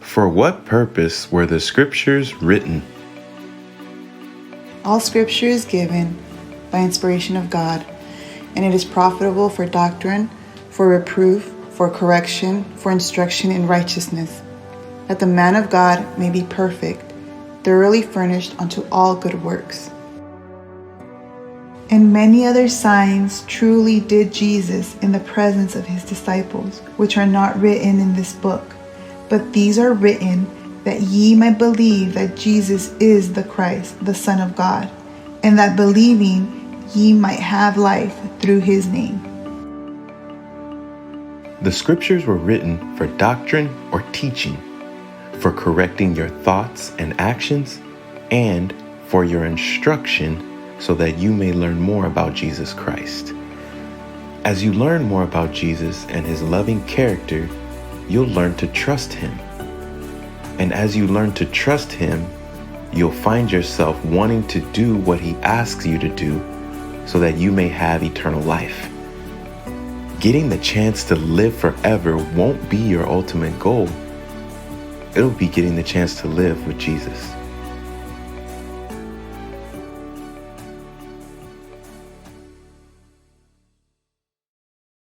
For what purpose were the scriptures written? All scripture is given by inspiration of God, and it is profitable for doctrine, for reproof, for correction, for instruction in righteousness, that the man of God may be perfect, thoroughly furnished unto all good works. And many other signs truly did Jesus in the presence of his disciples, which are not written in this book, but these are written that ye might believe that Jesus is the Christ, the Son of God, and that believing ye might have life through his name. The scriptures were written for doctrine or teaching, for correcting your thoughts and actions, and for your instruction, so that you may learn more about Jesus Christ. As you learn more about Jesus and his loving character, you'll learn to trust him. And as you learn to trust him, you'll find yourself wanting to do what he asks you to do so that you may have eternal life. Getting the chance to live forever won't be your ultimate goal. It'll be getting the chance to live with Jesus.